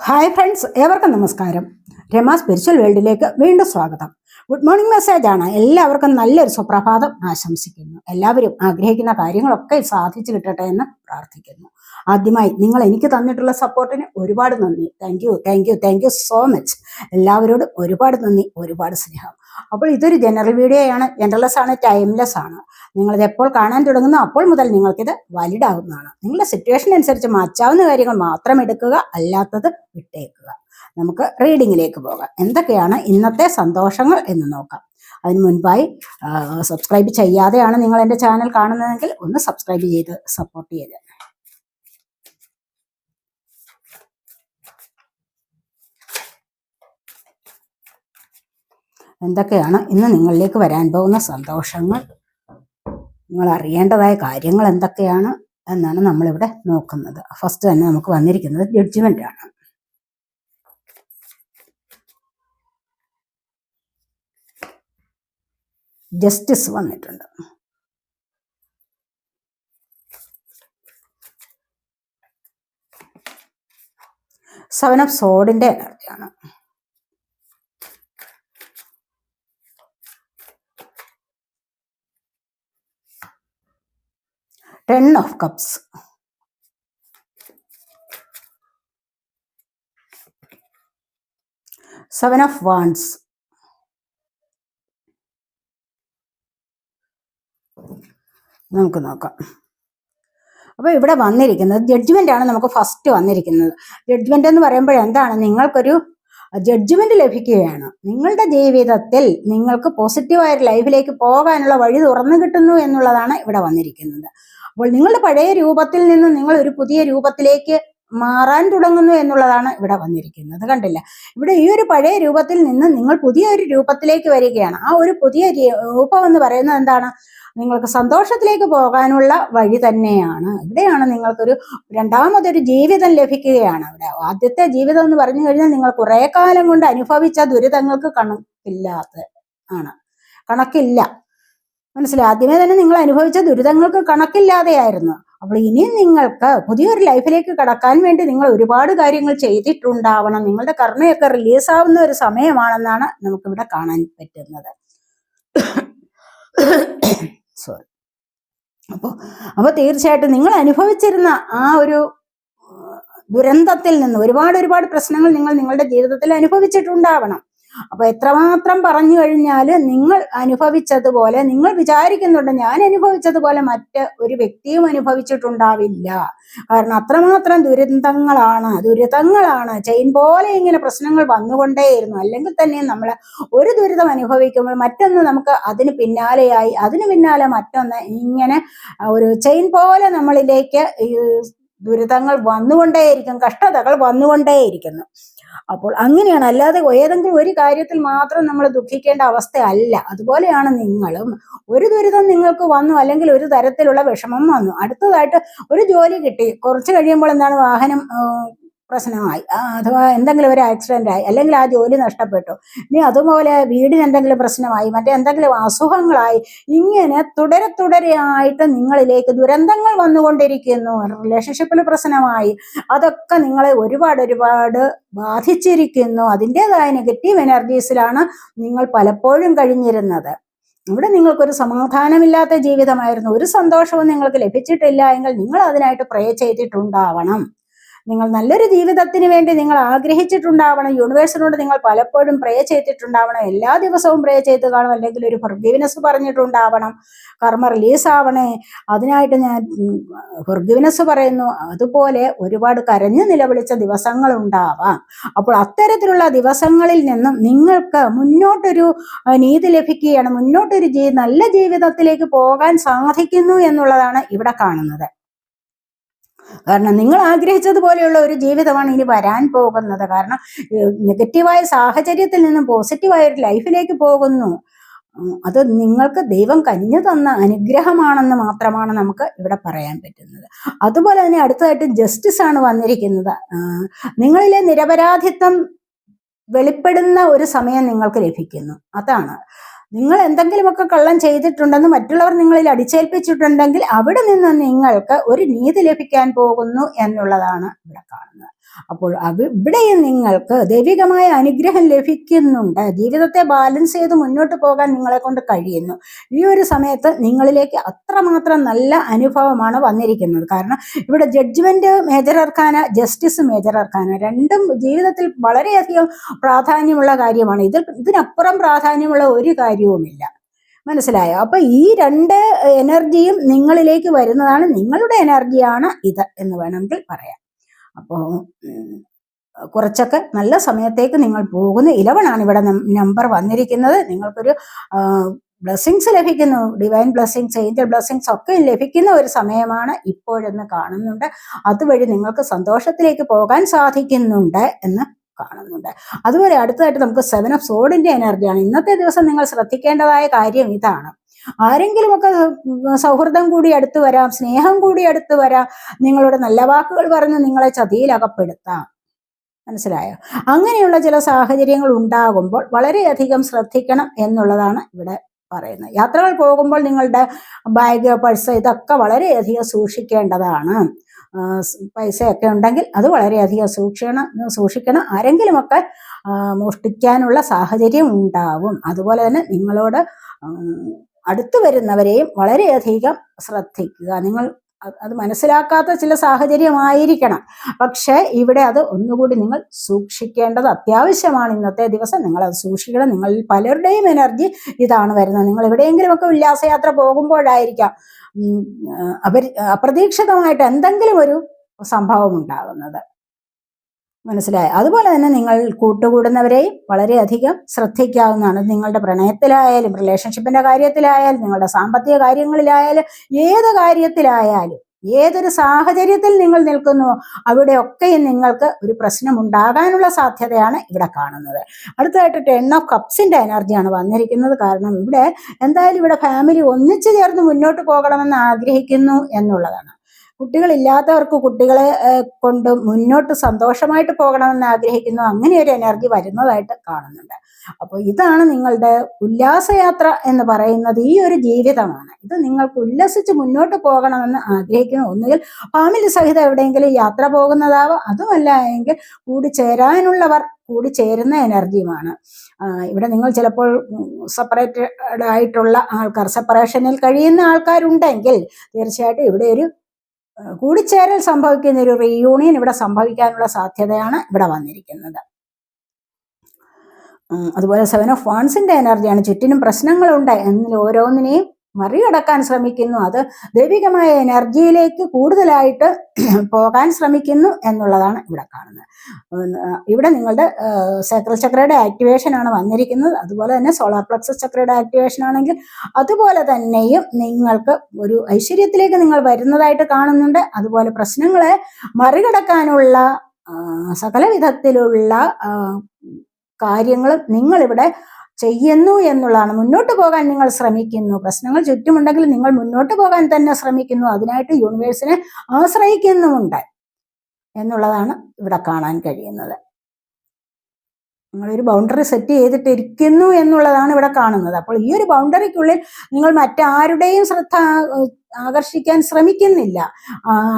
Hi friends, ഏവർക്കും നമസ്കാരം. Rama spiritual വേൾഡിലേക്ക് വീണ്ടും സ്വാഗതം. ഗുഡ് മോർണിംഗ് മെസ്സേജാണ്. എല്ലാവർക്കും നല്ലൊരു സുപ്രഭാതം ആശംസിക്കുന്നു. എല്ലാവരും ആഗ്രഹിക്കുന്ന കാര്യങ്ങളൊക്കെ സാധിച്ചു കിട്ടട്ടെ എന്ന് പ്രാർത്ഥിക്കുന്നു. ആദ്യമായി നിങ്ങൾ എനിക്ക് തന്നിട്ടുള്ള സപ്പോർട്ടിന് ഒരുപാട് നന്ദി. Thank you so much. എല്ലാവരോടും ഒരുപാട് നന്ദി, ഒരുപാട് സ്നേഹം. അപ്പോൾ ഇതൊരു ജനറൽ വീഡിയോയാണ്. ജനറൽലെസ് ആണ്, ടൈംലെസ് ആണ്. നിങ്ങളിത് എപ്പോൾ കാണാൻ തുടങ്ങുന്നു അപ്പോൾ മുതൽ നിങ്ങൾക്കിത് വാലിഡ് ആവുന്നതാണ്. നിങ്ങളുടെ സിറ്റുവേഷൻ അനുസരിച്ച് മാറ്റാവുന്ന കാര്യങ്ങൾ മാത്രം എടുക്കുക, അല്ലാത്തത് വിട്ടേക്കുക. നമുക്ക് റീഡിങ്ങിലേക്ക് പോകാം. എന്തൊക്കെയാണ് ഇന്നത്തെ സന്തോഷങ്ങൾ എന്ന് നോക്കാം. അതിന് മുൻപായി സബ്സ്ക്രൈബ് ചെയ്യാതെയാണ് നിങ്ങൾ എൻ്റെ ചാനൽ കാണുന്നതെങ്കിൽ ഒന്ന് സബ്സ്ക്രൈബ് ചെയ്ത് സപ്പോർട്ട് ചെയ്ത്. എന്തൊക്കെയാണ് ഇന്ന് നിങ്ങളിലേക്ക് വരാൻ പോകുന്ന സന്തോഷങ്ങൾ, നിങ്ങൾ അറിയേണ്ടതായ കാര്യങ്ങൾ എന്തൊക്കെയാണ് എന്നാണ് നമ്മളിവിടെ നോക്കുന്നത്. ഫസ്റ്റ് തന്നെ നമുക്ക് വന്നിരിക്കുന്നത് ജഡ്ജ്മെന്റ് ആണ്. ജസ്റ്റിസ് വന്നിട്ടുണ്ട്. സെവൻ ഓഫ് സോഡിന്റെ എനർജിയാണ്. Ten of cups, seven of wands, നമുക്ക് നോക്കാം. അപ്പോൾ ഇവിടെ വന്നിരിക്കുന്നത് ജഡ്ജ്മെന്റ് ആണ്. നമുക്ക് ഫസ്റ്റ് വന്നിരിക്കുന്നത് ജഡ്ജ്മെന്റ് എന്ന് പറയുമ്പോൾ എന്താണ്, നിങ്ങൾക്കൊരു ജഡ്ജ്മെന്റ് ലഭിക്കുകയാണ്. നിങ്ങളുടെ ജീവിതത്തിൽ നിങ്ങൾക്ക് പോസിറ്റീവായ ലൈഫിലേക്ക് പോകാനുള്ള വഴി തുറന്നു കിട്ടുന്നു എന്നുള്ളതാണ് ഇവിടെ വന്നിരിക്കുന്നത്. അപ്പോൾ നിങ്ങളുടെ പഴയ രൂപത്തിൽ നിന്ന് നിങ്ങൾ ഒരു പുതിയ രൂപത്തിലേക്ക് മാറാൻ തുടങ്ങുന്നു എന്നുള്ളതാണ് ഇവിടെ വന്നിരിക്കുന്നത്. കണ്ടില്ല, ഇവിടെ ഈ ഒരു പഴയ രൂപത്തിൽ നിന്ന് നിങ്ങൾ പുതിയ ഒരു രൂപത്തിലേക്ക് വരികയാണ്. ആ ഒരു പുതിയ രൂപം എന്ന് പറയുന്നത് എന്താണ്, നിങ്ങൾക്ക് സന്തോഷത്തിലേക്ക് പോകാനുള്ള വഴി തന്നെയാണ്. ഇവിടെയാണ് നിങ്ങൾക്കൊരു രണ്ടാമതൊരു ജീവിതം ലഭിക്കുകയാണ്. ഇവിടെ ആദ്യത്തെ ജീവിതം എന്ന് പറഞ്ഞു കഴിഞ്ഞാൽ നിങ്ങൾ കുറെ കാലം കൊണ്ട് അനുഭവിച്ച ദുരിതങ്ങൾക്ക് കണക്കില്ല. മനസ്സിലായി? ആദ്യമേ തന്നെ നിങ്ങൾ അനുഭവിച്ച ദുരിതങ്ങൾക്ക് കണക്കില്ലാതെയായിരുന്നു. അപ്പോൾ ഇനിയും നിങ്ങൾക്ക് പുതിയൊരു ലൈഫിലേക്ക് കടക്കാൻ വേണ്ടി നിങ്ങൾ ഒരുപാട് കാര്യങ്ങൾ ചെയ്തിട്ടുണ്ടാവണം. നിങ്ങളുടെ കർമ്മയൊക്കെ റിലീസാവുന്ന ഒരു സമയമാണെന്നാണ് നമുക്കിവിടെ കാണാൻ പറ്റുന്നത്. സോറി. അപ്പോൾ തീർച്ചയായിട്ടും നിങ്ങൾ അനുഭവിച്ചിരുന്ന ആ ഒരു ദുരന്തത്തിൽ നിന്ന് ഒരുപാട് പ്രശ്നങ്ങൾ നിങ്ങൾ നിങ്ങളുടെ ജീവിതത്തിൽ അനുഭവിച്ചിട്ടുണ്ടാവണം. അപ്പൊ എത്രമാത്രം പറഞ്ഞു കഴിഞ്ഞാൽ നിങ്ങൾ അനുഭവിച്ചതുപോലെ, നിങ്ങൾ വിചാരിക്കുന്നുണ്ട് ഞാൻ അനുഭവിച്ചതുപോലെ മറ്റ് ഒരു വ്യക്തിയും അനുഭവിച്ചിട്ടുണ്ടാവില്ല. കാരണം അത്രമാത്രം ദുരിതങ്ങളാണ് ചെയിൻ പോലെ ഇങ്ങനെ പ്രശ്നങ്ങൾ വന്നുകൊണ്ടേയിരുന്നു. അല്ലെങ്കിൽ തന്നെ നമ്മൾ ഒരു ദുരിതം അനുഭവിക്കുമ്പോൾ മറ്റൊന്ന് നമുക്ക് അതിന് പിന്നാലെ മറ്റൊന്ന്, ഇങ്ങനെ ഒരു ചെയിൻ പോലെ നമ്മളിലേക്ക് ഈ ദുരിതങ്ങൾ വന്നുകൊണ്ടേയിരിക്കും, കഷ്ടതകൾ വന്നുകൊണ്ടേയിരിക്കുന്നു. അപ്പോൾ അങ്ങനെയാണ്. അല്ലാതെ ഏതെങ്കിലും ഒരു കാര്യത്തിൽ മാത്രം നമ്മൾ ദുഃഖിക്കേണ്ട അവസ്ഥയല്ല. അതുപോലെയാണ് നിങ്ങളും. ഒരു ദുരിതം നിങ്ങൾക്ക് വന്നു, അല്ലെങ്കിൽ ഒരു തരത്തിലുള്ള വിഷമം വന്നു, അടുത്തതായിട്ട് ഒരു ജോലി കിട്ടി, കുറച്ച് കഴിയുമ്പോൾ എന്താണ്, വാഹനം പ്രശ്നമായി, അഥവാ എന്തെങ്കിലും ഒരു ആക്സിഡന്റ് ആയി, അല്ലെങ്കിൽ ആ ജോലി നഷ്ടപ്പെട്ടു, ഇനി അതുപോലെ വീടിന് എന്തെങ്കിലും പ്രശ്നമായി, മറ്റെന്തെങ്കിലും അസുഖങ്ങളായി, ഇങ്ങനെ തുടരെയായിട്ട് നിങ്ങളിലേക്ക് ദുരന്തങ്ങൾ വന്നുകൊണ്ടിരിക്കുന്നു. റിലേഷൻഷിപ്പിൽ പ്രശ്നമായി, അതൊക്കെ നിങ്ങളെ ഒരുപാട് ബാധിച്ചിരിക്കുന്നു. അതിൻ്റെതായ നെഗറ്റീവ് എനർജീസിലാണ് നിങ്ങൾ പലപ്പോഴും കഴിഞ്ഞിരുന്നത്. ഇവിടെ നിങ്ങൾക്കൊരു സമാധാനമില്ലാത്ത ജീവിതമായിരുന്നു. ഒരു സന്തോഷവും നിങ്ങൾക്ക് ലഭിച്ചിട്ടില്ല എങ്കിൽ നിങ്ങൾ അതിനായിട്ട് പ്രേ ചെയ്തിട്ടുണ്ടാവണം. നിങ്ങൾ നല്ലൊരു ജീവിതത്തിന് വേണ്ടി നിങ്ങൾ ആഗ്രഹിച്ചിട്ടുണ്ടാവണം. യൂണിവേഴ്സിനോട് നിങ്ങൾ പലപ്പോഴും പ്രേ ചെയ്തിട്ടുണ്ടാവണം. എല്ലാ ദിവസവും പ്രേ ചെയ്ത് കാണും, അല്ലെങ്കിൽ ഒരു ഫൊർഗിവ്നെസ് പറഞ്ഞിട്ടുണ്ടാവണം. കർമ്മ റിലീസാവണേ, അതിനായിട്ട് ഞാൻ ഫൊർഗിവ്നെസ് പറയുന്നു. അതുപോലെ ഒരുപാട് കരഞ്ഞു നിലവിളിച്ച ദിവസങ്ങൾ ഉണ്ടാവാം. അപ്പോൾ അത്തരത്തിലുള്ള ദിവസങ്ങളിൽ നിന്നും നിങ്ങൾക്ക് മുന്നോട്ടൊരു നീതി ലഭിക്കുകയാണ്. മുന്നോട്ടൊരു നല്ല ജീവിതത്തിലേക്ക് പോകാൻ സാധിക്കുന്നു എന്നുള്ളതാണ് ഇവിടെ കാണുന്നത്. കാരണം നിങ്ങൾ ആഗ്രഹിച്ചതുപോലെയുള്ള ഒരു ജീവിതമാണ് ഇനി വരാൻ പോകുന്നത്. കാരണം നെഗറ്റീവായ സാഹചര്യത്തിൽ നിന്നും പോസിറ്റീവായ ഒരു ലൈഫിലേക്ക് പോകുന്നു. അത് നിങ്ങൾക്ക് ദൈവം കനിഞ്ഞു തന്ന അനുഗ്രഹമാണെന്ന് മാത്രമാണ് നമുക്ക് ഇവിടെ പറയാൻ പറ്റുന്നത്. അതുപോലെ തന്നെ അടുത്തതായിട്ട് ജസ്റ്റിസ് ആണ് വന്നിരിക്കുന്നത്. നിങ്ങളിലെ നിരപരാധിത്വം വെളിപ്പെടുന്ന ഒരു സമയം നിങ്ങൾക്ക് ലഭിക്കുന്നു. അതാണ്, നിങ്ങൾ എന്തെങ്കിലുമൊക്കെ കള്ളം ചെയ്തിട്ടുണ്ടെന്ന് മറ്റുള്ളവർ നിങ്ങളിൽ അടിച്ചേൽപ്പിച്ചിട്ടുണ്ടെങ്കിൽ അവിടെ നിന്ന് നിങ്ങൾക്ക് ഒരു നീതി ലഭിക്കാൻ പോകുന്നു എന്നുള്ളതാണ് ഇവിടെ കാണുന്നത്. അപ്പോൾ ഇവിടെയും നിങ്ങൾക്ക് ദൈവികമായ അനുഗ്രഹം ലഭിക്കുന്നുണ്ട്. ജീവിതത്തെ ബാലൻസ് ചെയ്ത് മുന്നോട്ട് പോകാൻ നിങ്ങളെ കൊണ്ട് കഴിയുന്നു. ഈ ഒരു സമയത്ത് നിങ്ങളിലേക്ക് അത്രമാത്രം നല്ല അനുഭവമാണ് വന്നിരിക്കുന്നത്. കാരണം ഇവിടെ judgement major arcana, justice major arcana, രണ്ടും ജീവിതത്തിൽ വളരെയധികം പ്രാധാന്യമുള്ള കാര്യമാണ്. ഇതിനപ്പുറം പ്രാധാന്യമുള്ള ഒരു കാര്യവുമില്ല. മനസ്സിലായോ? അപ്പൊ ഈ രണ്ട് എനർജിയും നിങ്ങളിലേക്ക് വരുന്നതാണ്, നിങ്ങളുടെ എനർജിയാണ് ഇത് എന്ന് വേണമെങ്കിൽ പറയാം. അപ്പോൾ കുറച്ചൊക്കെ നല്ല സമയത്തേക്ക് നിങ്ങൾ പോകുന്നു. 11 ആണ് ഇവിടെ നമ്പർ വന്നിരിക്കുന്നത്. നിങ്ങൾക്കൊരു ബ്ലെസ്സിങ്സ് ലഭിക്കുന്നു, ഡിവൈൻ ബ്ലെസ്സിങ്സ്, ഏഞ്ചൽ ബ്ലെസ്സിങ്സ് ഒക്കെ ലഭിക്കുന്ന ഒരു സമയമാണ് ഇപ്പോഴെന്ന് കാണുന്നുണ്ട്. അതുവഴി നിങ്ങൾക്ക് സന്തോഷത്തിലേക്ക് പോകാൻ സാധിക്കുന്നുണ്ട് എന്ന് കാണുന്നുണ്ട്. അതുപോലെ അടുത്തതായിട്ട് നമുക്ക് 7 ഓഫ് സോഡിന്റെ എനർജിയാണ്. ഇന്നത്തെ ദിവസം നിങ്ങൾ ശ്രദ്ധിക്കേണ്ടതായ കാര്യം ഇതാണ്. ആരെങ്കിലുമൊക്കെ സൗഹൃദം കൂടി അടുത്ത് വരാം, സ്നേഹം കൂടി അടുത്ത് വരാം, നിങ്ങളുടെ നല്ല വാക്കുകൾ പറഞ്ഞ് നിങ്ങളെ ചതിയിൽ അകപ്പെടുത്താം. മനസ്സിലായോ? അങ്ങനെയുള്ള ചില സാഹചര്യങ്ങൾ ഉണ്ടാകുമ്പോൾ വളരെയധികം ശ്രദ്ധിക്കണം എന്നുള്ളതാണ് ഇവിടെ പറയുന്നത്. യാത്രകൾ പോകുമ്പോൾ നിങ്ങളുടെ ബാഗ്, പഴ്സ് ഇതൊക്കെ വളരെയധികം സൂക്ഷിക്കേണ്ടതാണ്. പൈസയൊക്കെ ഉണ്ടെങ്കിൽ അത് വളരെയധികം സൂക്ഷിക്കണം. ആരെങ്കിലുമൊക്കെ മോഷ്ടിക്കാനുള്ള സാഹചര്യം ഉണ്ടാവും. അതുപോലെ തന്നെ നിങ്ങളോട് അടുത്തു വരുന്നവരെയും വളരെയധികം ശ്രദ്ധിക്കുക. നിങ്ങൾ അത് മനസ്സിലാക്കാത്ത ചില സാഹചര്യമായിരിക്കണം, പക്ഷെ ഇവിടെ അത് ഒന്നുകൂടി നിങ്ങൾ സൂക്ഷിക്കേണ്ടത് അത്യാവശ്യമാണ്. ഇന്നത്തെ ദിവസം നിങ്ങൾ അത് സൂക്ഷിക്കണം. നിങ്ങൾ പലരുടെയും എനർജി ഇതാണ് വരുന്നത്. നിങ്ങൾ എവിടെയെങ്കിലുമൊക്കെ ഉല്ലാസയാത്ര പോകുമ്പോഴായിരിക്കാം അപ്രതീക്ഷിതമായിട്ട് എന്തെങ്കിലും ഒരു സംഭവം ഉണ്ടാകുന്നത്. മനസ്സിലായി? അതുപോലെ തന്നെ നിങ്ങൾ കൂട്ടുകൂടുന്നവരെയും വളരെയധികം ശ്രദ്ധിക്കാവുന്നതാണ്. നിങ്ങളുടെ പ്രണയത്തിലായാലും, റിലേഷൻഷിപ്പിന്റെ കാര്യത്തിലായാലും, നിങ്ങളുടെ സാമ്പത്തിക കാര്യങ്ങളിലായാലും, ഏത് കാര്യത്തിലായാലും, ഏതൊരു സാഹചര്യത്തിൽ നിങ്ങൾ നിൽക്കുന്നുവോ അവിടെയൊക്കെയും നിങ്ങൾക്ക് ഒരു പ്രശ്നം ഉണ്ടാകാനുള്ള സാധ്യതയാണ് ഇവിടെ കാണുന്നത്. അടുത്തതായിട്ട് 10 ഓഫ് കപ്സിന്റെ എനർജിയാണ് വന്നിരിക്കുന്നത്. കാരണം ഇവിടെ എന്തായാലും ഇവിടെ ഫാമിലി ഒന്നിച്ചു ചേർന്ന് മുന്നോട്ട് പോകണമെന്ന് ആഗ്രഹിക്കുന്നു എന്നുള്ളതാണ്. കുട്ടികളില്ലാത്തവർക്ക് കുട്ടികളെ കൊണ്ട് മുന്നോട്ട് സന്തോഷമായിട്ട് പോകണമെന്ന് ആഗ്രഹിക്കുന്നു. അങ്ങനെ ഒരു എനർജി വരുന്നതായിട്ട് കാണുന്നുണ്ട്. അപ്പോൾ ഇതാണ് നിങ്ങളുടെ ഉല്ലാസയാത്ര എന്ന് പറയുന്നത്. ഈ ഒരു ജീവിതമാണ് ഇത്. നിങ്ങൾക്ക് ഉല്ലസിച്ച് മുന്നോട്ട് പോകണമെന്ന് ആഗ്രഹിക്കുന്നു. ഒന്നുകിൽ ഫാമിലി സഹിതം എവിടെയെങ്കിലും യാത്ര പോകുന്നതാവാം, അതുമല്ല എങ്കിൽ കൂടിച്ചേരാനുള്ളവർ കൂടിച്ചേരുന്ന എനർജിയുമാണ് ഇവിടെ. നിങ്ങൾ ചിലപ്പോൾ സെപ്പറേറ്റഡ് ആയിട്ടുള്ള ആൾക്കാർ, സെപ്പറേഷനിൽ കഴിയുന്ന ആൾക്കാരുണ്ടെങ്കിൽ തീർച്ചയായിട്ടും ഇവിടെ ഒരു കൂടിച്ചേരൽ സംഭവിക്കുന്ന ഒരു റീയൂണിയൻ ഇവിടെ സംഭവിക്കാനുള്ള സാധ്യതയാണ് ഇവിടെ വന്നിരിക്കുന്നത്. അതുപോലെ 7 ഓഫ് വാൻസിന്റെ എനർജിയാണ്. ചുറ്റിനും പ്രശ്നങ്ങളുണ്ട്, എന്നിൽ ഓരോന്നിനെയും മറികടക്കാൻ ശ്രമിക്കുന്നു. അത് ദൈവികമായ എനർജിയിലേക്ക് കൂടുതലായിട്ട് പോകാൻ ശ്രമിക്കുന്നു എന്നുള്ളതാണ് ഇവിടെ കാണുന്നത്. ഇവിടെ നിങ്ങളുടെ സക്രൽ ചക്രയുടെ ആക്ടിവേഷൻ ആണ് വന്നിരിക്കുന്നത്. അതുപോലെ തന്നെ സോളാർ പ്ലക്സസ് ചക്രയുടെ ആക്ടിവേഷൻ ആണെങ്കിൽ അതുപോലെ തന്നെയും നിങ്ങൾക്ക് ഒരു ഐശ്വര്യത്തിലേക്ക് നിങ്ങൾ വരുന്നതായിട്ട് കാണുന്നുണ്ട്. അതുപോലെ പ്രശ്നങ്ങളെ മറികടക്കാനുള്ള സകല വിധത്തിലുള്ള കാര്യങ്ങളും നിങ്ങളിവിടെ ചെയ്യുന്നു എന്നുള്ളതാണ്. മുന്നോട്ട് പോകാൻ നിങ്ങൾ ശ്രമിക്കുന്നു. പ്രശ്നങ്ങൾ ചുറ്റുമുണ്ടെങ്കിൽ നിങ്ങൾ മുന്നോട്ട് പോകാൻ തന്നെ ശ്രമിക്കുന്നു. അതിനായിട്ട് യൂണിവേഴ്സിനെ ആശ്രയിക്കുന്നുമുണ്ട് എന്നുള്ളതാണ് ഇവിടെ കാണാൻ കഴിയുന്നത്. നിങ്ങളൊരു ബൗണ്ടറി സെറ്റ് ചെയ്തിട്ടിരിക്കുന്നു എന്നുള്ളതാണ് ഇവിടെ കാണുന്നത്. അപ്പോൾ ഈ ഒരു ബൗണ്ടറിക്കുള്ളിൽ നിങ്ങൾ മറ്റാരുടെയും ശ്രദ്ധ ആകർഷിക്കാൻ ശ്രമിക്കുന്നില്ല.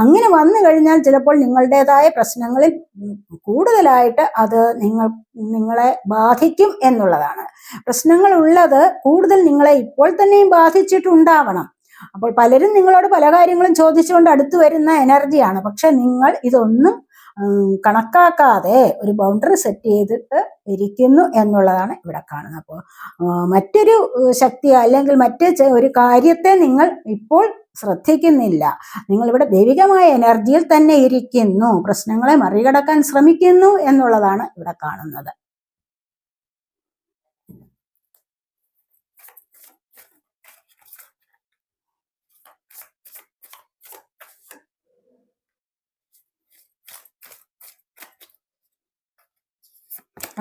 അങ്ങനെ വന്നു കഴിഞ്ഞാൽ ചിലപ്പോൾ നിങ്ങളുടേതായ പ്രശ്നങ്ങളിൽ കൂടുതലായിട്ട് അത് നിങ്ങളെ ബാധിക്കും എന്നുള്ളതാണ്. പ്രശ്നങ്ങൾ ഉള്ളത് കൂടുതൽ നിങ്ങളെ ഇപ്പോൾ തന്നെയും ബാധിച്ചിട്ടുണ്ടാവണം. അപ്പോൾ പലരും നിങ്ങളോട് പല കാര്യങ്ങളും ചോദിച്ചുകൊണ്ട് അടുത്തു വരുന്ന എനർജിയാണ്. പക്ഷെ നിങ്ങൾ ഇതൊന്നും കണക്കാക്കാതെ ഒരു ബൗണ്ടറി സെറ്റ് ചെയ്തിട്ട് ഇരിക്കുന്നു എന്നുള്ളതാണ് ഇവിടെ കാണുന്നത്. അപ്പോൾ മറ്റൊരു ശക്തി അല്ലെങ്കിൽ ഒരു കാര്യത്തെ നിങ്ങൾ ഇപ്പോൾ ശ്രദ്ധിക്കുന്നില്ല. നിങ്ങൾ ഇവിടെ ദൈവികമായ എനർജിയിൽ തന്നെ ഇരിക്കുന്നു. പ്രശ്നങ്ങളെ മറികടക്കാൻ ശ്രമിക്കുന്നു എന്നുള്ളതാണ് ഇവിടെ കാണുന്നത്.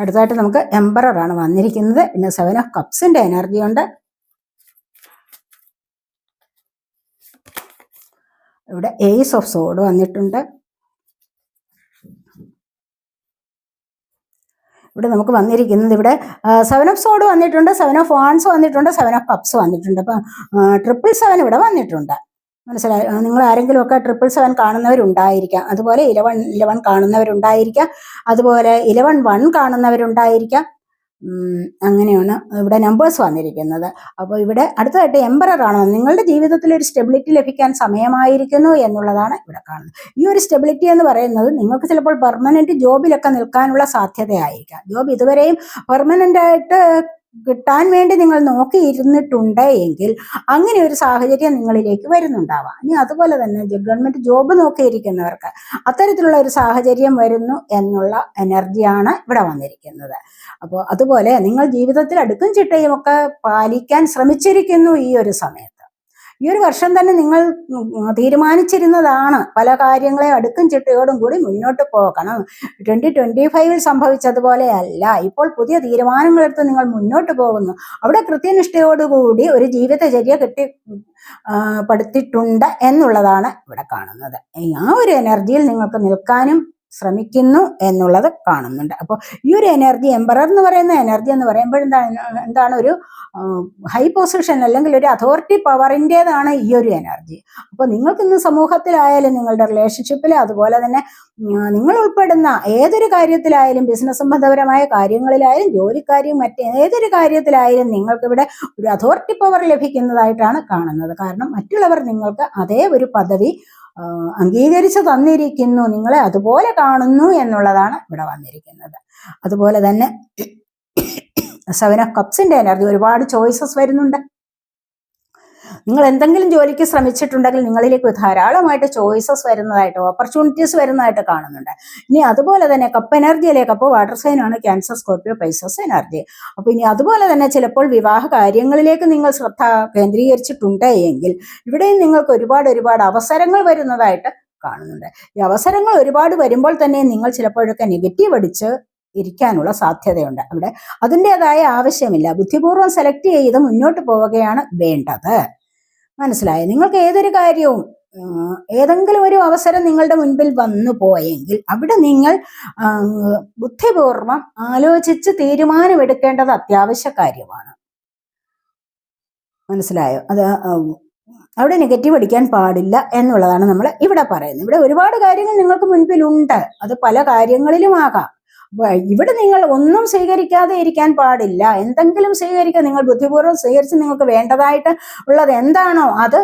അടുത്തായിട്ട് നമുക്ക് എംപറർ ആണ് വന്നിരിക്കുന്നത്. പിന്നെ 7 ഓഫ് കപ്സിന്റെ എനർജി ഉണ്ട്. ഇവിടെ ഏസ് ഓഫ് സോഡ് വന്നിട്ടുണ്ട്. ഇവിടെ നമുക്ക് വന്നിരിക്കുന്നത് ഇവിടെ 7 ഓഫ് സോഡ് വന്നിട്ടുണ്ട്, 7 ഓഫ് വാൻസ് വന്നിട്ടുണ്ട്, 7 ഓഫ് കപ്സ് വന്നിട്ടുണ്ട്. അപ്പം 777 ഇവിടെ വന്നിട്ടുണ്ട്. മനസ്സിലായി. നിങ്ങൾ ആരെങ്കിലും ഒക്കെ 777 കാണുന്നവരുണ്ടായിരിക്കാം, അതുപോലെ 11 കാണുന്നവരുണ്ടായിരിക്കാം, അതുപോലെ 11 കാണുന്നവരുണ്ടായിരിക്കാം. അങ്ങനെയാണ് ഇവിടെ നമ്പേഴ്സ് വന്നിരിക്കുന്നത്. അപ്പോൾ ഇവിടെ അടുത്തതായിട്ട് എംപറർ ആണ്. നിങ്ങളുടെ ജീവിതത്തിൽ ഒരു സ്റ്റെബിലിറ്റി ലഭിക്കാൻ സമയമായിരിക്കുന്നു എന്നുള്ളതാണ് ഇവിടെ കാണുന്നത്. ഈ ഒരു സ്റ്റെബിലിറ്റി എന്ന് പറയുന്നത് നിങ്ങൾക്ക് ചിലപ്പോൾ പെർമനന്റ് ജോബിലൊക്കെ നിൽക്കാനുള്ള സാധ്യതയായിരിക്കാം. ജോബ് ഇതുവരെയും പെർമനന്റ് ആയിട്ട് കിട്ടാൻ വേണ്ടി നിങ്ങൾ നോക്കിയിരുന്നിട്ടുണ്ട് എങ്കിൽ അങ്ങനെ ഒരു സാഹചര്യം നിങ്ങളിലേക്ക് വരുന്നുണ്ടാവാം. ഇനി അതുപോലെ തന്നെ ഗവൺമെന്റ് ജോബ് നോക്കിയിരിക്കുന്നവർക്ക് അത്തരത്തിലുള്ള ഒരു സാഹചര്യം വരുന്നു എന്നുള്ള എനർജിയാണ് ഇവിടെ വന്നിരിക്കുന്നത്. അപ്പോൾ അതുപോലെ നിങ്ങൾ ജീവിതത്തിൽ അടുക്കും ചിട്ടയും ഒക്കെ പാലിക്കാൻ ശ്രമിച്ചിരിക്കുന്നു ഈ ഒരു സമയത്ത്. ഈ ഒരു വർഷം തന്നെ നിങ്ങൾ തീരുമാനിച്ചിരുന്നതാണ് പല കാര്യങ്ങളെ അടുക്കും ചിട്ടയോടും കൂടി മുന്നോട്ട് പോകണം. 2025 സംഭവിച്ചതുപോലെ അല്ല. ഇപ്പോൾ പുതിയ തീരുമാനങ്ങളെടുത്ത് നിങ്ങൾ മുന്നോട്ട് പോകുന്നു. അവിടെ കൃത്യനിഷ്ഠയോടുകൂടി ഒരു ജീവിതചര്യ പടുത്തിട്ടുണ്ട് എന്നുള്ളതാണ് ഇവിടെ കാണുന്നത്. ആ ഒരു എനർജിയിൽ നിങ്ങൾക്ക് നിൽക്കാനും ശ്രമിക്കുന്നു എന്നുള്ളത് കാണുന്നുണ്ട്. അപ്പോൾ ഈ ഒരു എനർജി, എംപറർ എന്ന് പറയുന്ന എനർജി എന്ന് പറയുമ്പോൾ എന്താണ് ഒരു ഹൈ പൊസിഷൻ അല്ലെങ്കിൽ ഒരു അതോറിറ്റി പവറിൻ്റെതാണ് ഈ ഒരു എനർജി. അപ്പോൾ നിങ്ങൾക്ക് ഇന്ന് സമൂഹത്തിലായാലും നിങ്ങളുടെ റിലേഷൻഷിപ്പിൽ, അതുപോലെ തന്നെ നിങ്ങൾ ഉൾപ്പെടുന്ന ഏതൊരു കാര്യത്തിലായാലും, ബിസിനസ് സംബന്ധപരമായ കാര്യങ്ങളിലായാലും, ജോലിക്കാര്യം മറ്റേതൊരു കാര്യത്തിലായാലും നിങ്ങൾക്കിവിടെ ഒരു അതോറിറ്റി പവർ ലഭിക്കുന്നതായിട്ടാണ് കാണുന്നത്. കാരണം മറ്റുള്ളവർ നിങ്ങൾക്ക് അതേ ഒരു പദവി അംഗീകരിച്ചു തന്നിരിക്കുന്നു, നിങ്ങളെ അതുപോലെ കാണുന്നു എന്നുള്ളതാണ് ഇവിടെ വന്നിരിക്കുന്നത്. അതുപോലെ തന്നെ 7 ഓഫ് കപ്സിന്റെ എനർജി, ഒരുപാട് ചോയ്സസ് വരുന്നുണ്ട്. നിങ്ങൾ എന്തെങ്കിലും ജോലിക്ക് ശ്രമിച്ചിട്ടുണ്ടെങ്കിൽ നിങ്ങളിലേക്ക് ധാരാളമായിട്ട് ചോയ്സസ് വരുന്നതായിട്ട്, ഓപ്പർച്യൂണിറ്റീസ് വരുന്നതായിട്ട് കാണുന്നുണ്ട്. ഇനി അതുപോലെ തന്നെ കപ്പ് എനർജിയിലേക്ക്, അപ്പോൾ വാട്ടർ സൈൻ ആണ് ക്യാൻസർ, സ്കോർപ്പിയോ, പൈസസ് എനർജി. അപ്പോൾ ഇനി അതുപോലെ തന്നെ ചിലപ്പോൾ വിവാഹ കാര്യങ്ങളിലേക്ക് നിങ്ങൾ ശ്രദ്ധ കേന്ദ്രീകരിച്ചിട്ടുണ്ട് എങ്കിൽ ഇവിടെയും നിങ്ങൾക്ക് ഒരുപാട് അവസരങ്ങൾ വരുന്നതായിട്ട് കാണുന്നുണ്ട്. ഈ അവസരങ്ങൾ ഒരുപാട് വരുമ്പോൾ തന്നെ നിങ്ങൾ ചിലപ്പോഴൊക്കെ നെഗറ്റീവ് അടിച്ച് ഇരിക്കാനുള്ള സാധ്യതയുണ്ട്. അവിടെ അതിൻ്റെതായ ആവശ്യമില്ല. ബുദ്ധിപൂർവ്വം സെലക്ട് ചെയ്ത് മുന്നോട്ട് പോവുകയാണ് വേണ്ടത്. മനസ്സിലായോ? നിങ്ങൾക്ക് ഏതൊരു കാര്യവും, ഏതെങ്കിലും ഒരു അവസരം നിങ്ങളുടെ മുൻപിൽ വന്നു പോയെങ്കിൽ അവിടെ നിങ്ങൾ ബുദ്ധിപൂർവം ആലോചിച്ച് തീരുമാനമെടുക്കേണ്ടത് അത്യാവശ്യ കാര്യമാണ്. മനസ്സിലായോ? അത് അവിടെ നെഗറ്റീവ് അടിക്കാൻ പാടില്ല എന്നുള്ളതാണ് നമ്മൾ ഇവിടെ പറയുന്നത്. ഇവിടെ ഒരുപാട് കാര്യങ്ങൾ നിങ്ങൾക്ക് മുൻപിലുണ്ട്, അത് പല കാര്യങ്ങളിലും ആകാം. ഇവിടെ നിങ്ങൾ ഒന്നും സ്വീകരിക്കാതെ ഇരിക്കാൻ പാടില്ല. എന്തെങ്കിലും സ്വീകരിക്കുക, നിങ്ങൾ ബുദ്ധിപൂർവ്വം സ്വീകരിച്ച് നിങ്ങൾക്ക് വേണ്ടതായിട്ട് ഉള്ളത് എന്താണോ അത്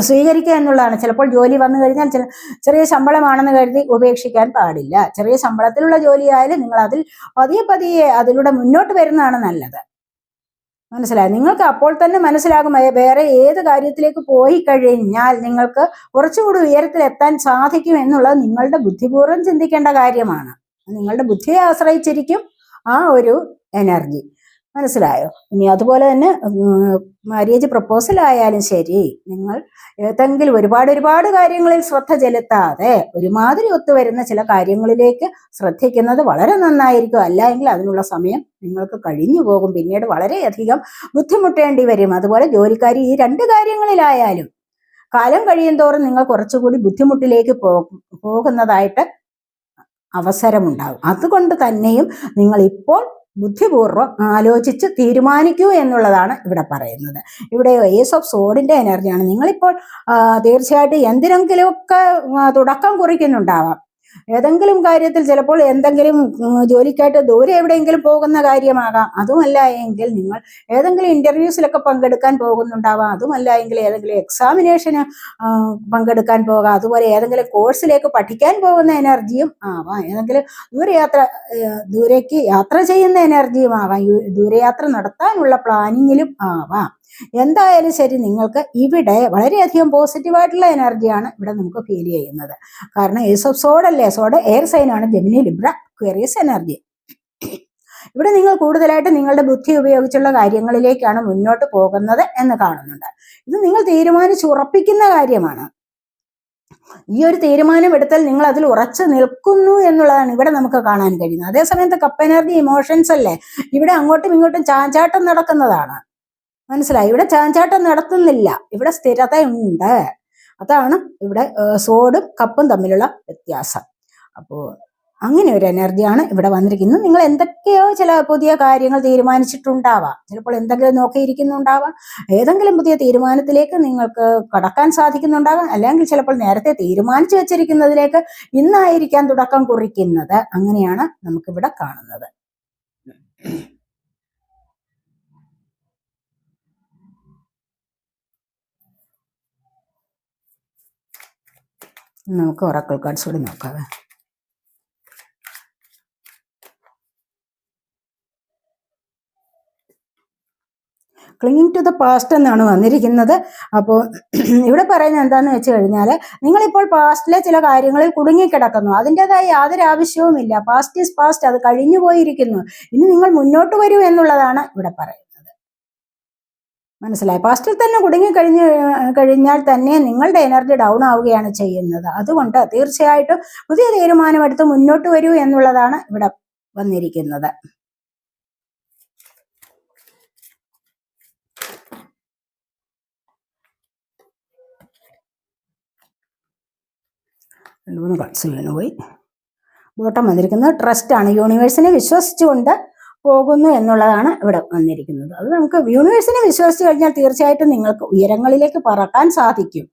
സ്വീകരിക്കുക എന്നുള്ളതാണ്. ചിലപ്പോൾ ജോലി വന്നു കഴിഞ്ഞാൽ ചെറിയ ശമ്പളമാണെന്ന് കരുതി ഉപേക്ഷിക്കാൻ പാടില്ല. ചെറിയ ശമ്പളത്തിലുള്ള ജോലിയായാലും നിങ്ങൾ അതിൽ പതിയെ അതിലൂടെ മുന്നോട്ട് വരുന്നതാണ് നല്ലത്. മനസ്സിലായി? നിങ്ങൾക്ക് അപ്പോൾ തന്നെ മനസ്സിലാകും വേറെ ഏത് കാര്യത്തിലേക്ക് പോയി കഴിഞ്ഞാൽ നിങ്ങൾക്ക് കുറച്ചുകൂടി ഉയരത്തിൽ എത്താൻ സാധിക്കും എന്നുള്ളത് നിങ്ങളുടെ ബുദ്ധിപൂർവ്വം ചിന്തിക്കേണ്ട കാര്യമാണ്. നിങ്ങളുടെ ബുദ്ധിയെ ആശ്രയിച്ചിരിക്കും ആ ഒരു എനർജി. മനസ്സിലായോ? ഇനി അതുപോലെ തന്നെ മാര്യേജ് പ്രപ്പോസൽ ആയാലും ശരി, നിങ്ങൾ ഏതെങ്കിലും ഒരുപാട് കാര്യങ്ങളിൽ ശ്രദ്ധ ചെലുത്താതെ ഒരുമാതിരി ഒത്തുവരുന്ന ചില കാര്യങ്ങളിലേക്ക് ശ്രദ്ധിക്കുന്നത് വളരെ നന്നായിരിക്കും. അല്ല എങ്കിൽ അതിനുള്ള സമയം നിങ്ങൾക്ക് കഴിഞ്ഞു പോകും. പിന്നീട് വളരെയധികം ബുദ്ധിമുട്ടേണ്ടി വരും. അതുപോലെ ജോലിക്കാരി ഈ 2 കാര്യങ്ങളിലായാലും കാലം കഴിയും തോറും നിങ്ങൾ കുറച്ചുകൂടി ബുദ്ധിമുട്ടിലേക്ക് പോകുന്നതായിട്ട് അവസരമുണ്ടാകും. അതുകൊണ്ട് തന്നെയും നിങ്ങൾ ഇപ്പോൾ ബുദ്ധിപൂർവ്വം ആലോചിച്ച് തീരുമാനിക്കൂ എന്നുള്ളതാണ് ഇവിടെ പറയുന്നത്. ഇവിടെ ഏസ് ഓഫ് സോഡിന്റെ എനർജിയാണ്. നിങ്ങളിപ്പോൾ തീർച്ചയായിട്ടും എന്തിനെങ്കിലുമൊക്കെ തുടക്കം കുറിക്കുന്നുണ്ടാവാം. ഏതെങ്കിലും കാര്യത്തിൽ, ചിലപ്പോൾ എന്തെങ്കിലും ജോലിക്കായിട്ട് ദൂരെ എവിടെയെങ്കിലും പോകുന്ന കാര്യമാകാം. അതുമല്ല എങ്കിൽ നിങ്ങൾ ഏതെങ്കിലും ഇന്റർവ്യൂസിലൊക്കെ പങ്കെടുക്കാൻ പോകുന്നുണ്ടാവാം. അതുമല്ല എങ്കിൽ ഏതെങ്കിലും എക്സാമിനേഷന് പങ്കെടുക്കാൻ പോകാം. അതുപോലെ ഏതെങ്കിലും കോഴ്സിലേക്ക് പഠിക്കാൻ പോകുന്ന എനർജിയും ആവാം. ഏതെങ്കിലും ദൂരേക്ക് യാത്ര ചെയ്യുന്ന എനർജിയും ആവാം. ദൂരയാത്ര നടത്താനുള്ള പ്ലാനിങ്ങിലും ആവാം. എന്തായാലും ശരി, നിങ്ങൾക്ക് ഇവിടെ വളരെയധികം പോസിറ്റീവായിട്ടുള്ള എനർജിയാണ് ഇവിടെ നമുക്ക് ഫീൽ ചെയ്യുന്നത്. കാരണം ഏസ് ഓഫ് സോഡ് അല്ലേ, സോഡ് എയർ സൈനാണ്, ജെമിനി, ലിബ്ര, അക്വേറിയസ് എനർജി. ഇവിടെ നിങ്ങൾ കൂടുതലായിട്ട് നിങ്ങളുടെ ബുദ്ധി ഉപയോഗിച്ചുള്ള കാര്യങ്ങളിലേക്കാണ് മുന്നോട്ട് പോകുന്നത് എന്ന് കാണുന്നുണ്ട്. ഇത് നിങ്ങൾ തീരുമാനിച്ചുറപ്പിക്കുന്ന കാര്യമാണ്. ഈ ഒരു തീരുമാനം എടുത്താൽ നിങ്ങൾ അതിൽ ഉറച്ചു നിൽക്കുന്നു എന്നുള്ളതാണ് ഇവിടെ നമുക്ക് കാണാൻ കഴിയുന്നത്. അതേസമയത്ത് കപ്പ് എനർജി ഇമോഷൻസ് അല്ലേ, ഇവിടെ അങ്ങോട്ടും ഇങ്ങോട്ടും ചാഞ്ചാട്ടം നടക്കുന്നതാണ്. മനസ്സിലായി? ഇവിടെ ചാഞ്ചാട്ടം നടത്തുന്നില്ല, ഇവിടെ സ്ഥിരതയുണ്ട്. അതാണ് ഇവിടെ സോഡും കപ്പും തമ്മിലുള്ള വ്യത്യാസം. അപ്പോൾ അങ്ങനെ ഒരു എനർജിയാണ് ഇവിടെ വന്നിരിക്കുന്നത്. നിങ്ങൾ എന്തൊക്കെയോ ചില പുതിയ കാര്യങ്ങൾ തീരുമാനിച്ചിട്ടുണ്ടാവാം, ചിലപ്പോൾ എന്തെങ്കിലും നോക്കിയിരിക്കുന്നുണ്ടാവാം, ഏതെങ്കിലും പുതിയ തീരുമാനത്തിലേക്ക് നിങ്ങൾക്ക് കടക്കാൻ സാധിക്കുന്നുണ്ടാകാം, അല്ലെങ്കിൽ ചിലപ്പോൾ നേരത്തെ തീരുമാനിച്ചു വെച്ചിരിക്കുന്നതിലേക്ക് ഇന്നായിരിക്കാം തുടക്കം കുറിക്കുന്നത്. അങ്ങനെയാണ് നമുക്കിവിടെ കാണുന്നത്. നമുക്ക് ഒറാക്കിൾ കാർഡ്സ് കൂടി നോക്കാം. ക്ലിങ്ങിങ് ടു ദ പാസ്റ്റ് എന്നാണ് വന്നിരിക്കുന്നത്. അപ്പോൾ ഇവിടെ പറയുന്നത് എന്താണെന്ന് വെച്ച് കഴിഞ്ഞാൽ, നിങ്ങളിപ്പോൾ പാസ്റ്റിലെ ചില കാര്യങ്ങളിൽ കുടുങ്ങിക്കിടക്കുന്നു. അതിൻ്റെതായ യാതൊരു ആവശ്യവുമില്ല. പാസ്റ്റ് ഈസ് പാസ്റ്റ്, അത് കഴിഞ്ഞു പോയിരിക്കുന്നു. ഇനി നിങ്ങൾ മുന്നോട്ട് വരൂ എന്നുള്ളതാണ് ഇവിടെ പറയുന്നത്. മനസ്സിലായി? പാസ്റ്റിൽ തന്നെ കഴിഞ്ഞാൽ തന്നെ നിങ്ങളുടെ എനർജി ഡൗൺ ആവുകയാണ് ചെയ്യുന്നത്. അതുകൊണ്ട് തീർച്ചയായിട്ടും പുതിയ തീരുമാനമെടുത്ത് മുന്നോട്ട് വരൂ എന്നുള്ളതാണ് ഇവിടെ വന്നിരിക്കുന്നത്. മൂന്ന് കട്ട്സ് വീണുപോയി. ബോട്ടം വന്നിരിക്കുന്നത് ട്രസ്റ്റ് ആണ്. യൂണിവേഴ്സിനെ വിശ്വസിച്ചുകൊണ്ട് പോകുന്നു എന്നുള്ളതാണ് ഇവിടെ വന്നിരിക്കുന്നത്. അത് നമുക്ക് യൂണിവേഴ്സിനെ വിശ്വസിച്ച് കഴിഞ്ഞാൽ തീർച്ചയായിട്ടും നിങ്ങൾക്ക് ഉയരങ്ങളിലേക്ക് പറക്കാൻ സാധിക്കും.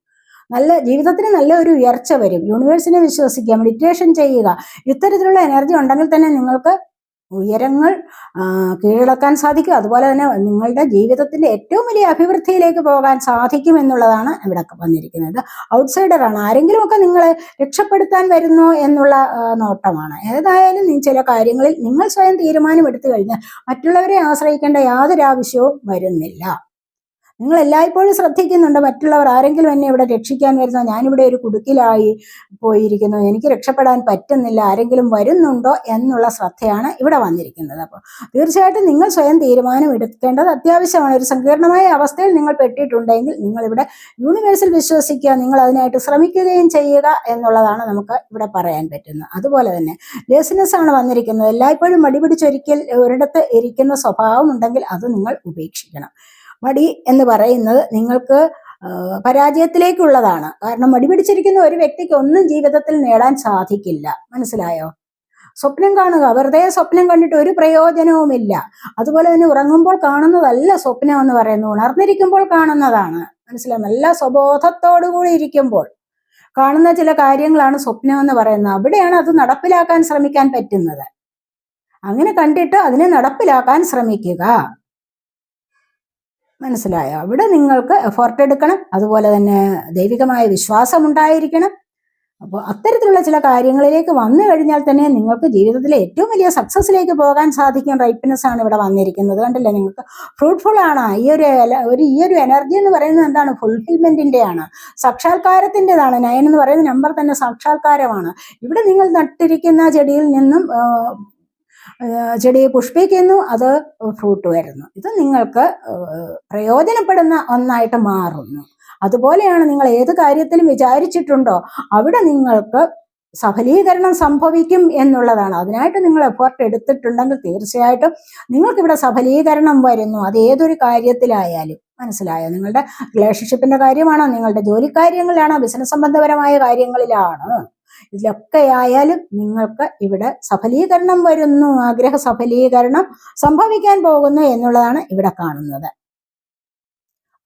ജീവിതത്തിന് നല്ല ഒരു ഉയർച്ച വരും. യൂണിവേഴ്സിനെ വിശ്വസിക്കുക, മെഡിറ്റേഷൻ ചെയ്യുക, ഇത്തരത്തിലുള്ള എനർജി ഉണ്ടെങ്കിൽ തന്നെ നിങ്ങൾക്ക് ഉയരങ്ങൾ കീഴടക്കാൻ സാധിക്കും. അതുപോലെ തന്നെ നിങ്ങളുടെ ജീവിതത്തിന്റെ ഏറ്റവും വലിയ അഭിവൃദ്ധിയിലേക്ക് പോകാൻ സാധിക്കും എന്നുള്ളതാണ് ഇവിടെ വന്നിരിക്കുന്നത്. ഔട്ട്സൈഡറാണ്, ആരെങ്കിലുമൊക്കെ നിങ്ങളെ രക്ഷപ്പെടുത്താൻ വരുന്നു എന്നുള്ള നോട്ടമാണ്. ഏതായാലും ചില കാര്യങ്ങളിൽ നിങ്ങൾ സ്വയം തീരുമാനം എടുത്തു കഴിഞ്ഞാൽ മറ്റുള്ളവരെ ആശ്രയിക്കേണ്ട യാതൊരു ആവശ്യവും വരുന്നില്ല. നിങ്ങൾ എല്ലായ്പ്പോഴും ശ്രദ്ധിക്കുന്നുണ്ട്, മറ്റുള്ളവർ ആരെങ്കിലും എന്നെ ഇവിടെ രക്ഷിക്കാൻ വരുന്നോ, ഞാനിവിടെ ഒരു കുടുക്കിലായി പോയിരിക്കുന്നു, എനിക്ക് രക്ഷപ്പെടാൻ പറ്റുന്നില്ല, ആരെങ്കിലും വരുന്നുണ്ടോ എന്നുള്ള ശ്രദ്ധയാണ് ഇവിടെ വന്നിരിക്കുന്നത്. അപ്പോൾ തീർച്ചയായിട്ടും നിങ്ങൾ സ്വയം തീരുമാനം എടുക്കേണ്ടത് അത്യാവശ്യമാണ്. ഒരു സങ്കീർണമായ അവസ്ഥയിൽ നിങ്ങൾ പെട്ടിട്ടുണ്ടെങ്കിൽ നിങ്ങളിവിടെ യൂണിവേഴ്സിൽ വിശ്വസിക്കുക, നിങ്ങൾ അതിനായിട്ട് ശ്രമിക്കുകയും ചെയ്യുക എന്നുള്ളതാണ് നമുക്ക് ഇവിടെ പറയാൻ പറ്റുന്നത്. അതുപോലെ തന്നെ ലേസിനെസ് ആണ് വന്നിരിക്കുന്നത്. എല്ലായ്പ്പോഴും മടി ഒരിടത്ത് ഇരിക്കുന്ന സ്വഭാവം ഉണ്ടെങ്കിൽ അത് നിങ്ങൾ ഉപേക്ഷിക്കണം. മടി എന്ന് പറയുന്നത് നിങ്ങൾക്ക് പരാജയത്തിലേക്കുള്ളതാണ്. കാരണം മടി പിടിച്ചിരിക്കുന്ന ഒരു വ്യക്തിക്ക് ഒന്നും ജീവിതത്തിൽ നേടാൻ സാധിക്കില്ല. മനസ്സിലായോ? സ്വപ്നം കാണുക, വെറുതെ സ്വപ്നം കണ്ടിട്ട് ഒരു പ്രയോജനവുമില്ല. അതുപോലെ തന്നെ ഉറങ്ങുമ്പോൾ കാണുന്നതല്ല സ്വപ്നം എന്ന് പറയുന്നത്, ഉണർന്നിരിക്കുമ്പോൾ കാണുന്നതാണ്. മനസ്സിലായോ? നല്ല സ്വബോധത്തോടുകൂടി ഇരിക്കുമ്പോൾ കാണുന്ന ചില കാര്യങ്ങളാണ് സ്വപ്നം എന്ന് പറയുന്നത്. അവിടെയാണ് അത് നടപ്പിലാക്കാൻ ശ്രമിക്കാൻ പറ്റുന്നത്. അങ്ങനെ കണ്ടിട്ട് അതിനെ നടപ്പിലാക്കാൻ ശ്രമിക്കുക. മനസ്സിലായോ? അവിടെ നിങ്ങൾക്ക് എഫോർട്ട് എടുക്കണം. അതുപോലെ തന്നെ ദൈവികമായ വിശ്വാസം ഉണ്ടായിരിക്കണം. അപ്പോൾ അത്തരത്തിലുള്ള ചില കാര്യങ്ങളിലേക്ക് വന്നു കഴിഞ്ഞാൽ തന്നെ നിങ്ങൾക്ക് ജീവിതത്തിലെ ഏറ്റവും വലിയ സക്സസിലേക്ക് പോകാൻ സാധിക്കും. റൈറ്റ്നെസ് ആണ് ഇവിടെ വന്നിരിക്കുന്നത്. കണ്ടില്ലേ? നിങ്ങൾക്ക് ഫ്രൂട്ട്ഫുൾ ആണ്. ഈ ഒരു എനർജി എന്ന് പറയുന്നത് എന്താണ്? ഫുൾഫിൽമെന്റിന്റെ ആണ്, സാക്ഷാത്കാരത്തിൻ്റെതാണ്. 9 എന്ന് പറയുന്ന നമ്പർ തന്നെ സാക്ഷാത്കാരമാണ്. ഇവിടെ നിങ്ങൾ നട്ടിരിക്കുന്ന ചെടിയിൽ നിന്നും ചെടി പുഷ്പിക്കുന്നു, അത് ഫ്രൂട്ട് വരുന്നു. ഇത് നിങ്ങൾക്ക് പ്രയോജനപ്പെടുന്ന ഒന്നായിട്ട് മാറുന്നു. അതുപോലെയാണ് നിങ്ങൾ ഏത് കാര്യത്തിലും വിചാരിച്ചിട്ടുണ്ടോ അവിടെ നിങ്ങൾക്ക് സഫലീകരണം സംഭവിക്കും എന്നുള്ളതാണ്. അതിനായിട്ട് നിങ്ങൾ എഫേർട്ട് എടുത്തിട്ടുണ്ടെങ്കിൽ തീർച്ചയായിട്ടും നിങ്ങൾക്കിവിടെ സഫലീകരണം വരുന്നു. അത് ഏതൊരു കാര്യത്തിലായാലും. മനസ്സിലായോ? നിങ്ങളുടെ റിലേഷൻഷിപ്പിന്റെ കാര്യമാണോ, നിങ്ങളുടെ ജോലി കാര്യങ്ങളിലാണോ, ബിസിനസ് സംബന്ധപരമായ കാര്യങ്ങളിലാണോ, ഇതിലൊക്കെ ആയാലും നിങ്ങൾക്ക് ഇവിടെ സഫലീകരണം വരുന്നു, ആഗ്രഹ സഫലീകരണം സംഭവിക്കാൻ പോകുന്നു എന്നുള്ളതാണ് ഇവിടെ കാണുന്നത്.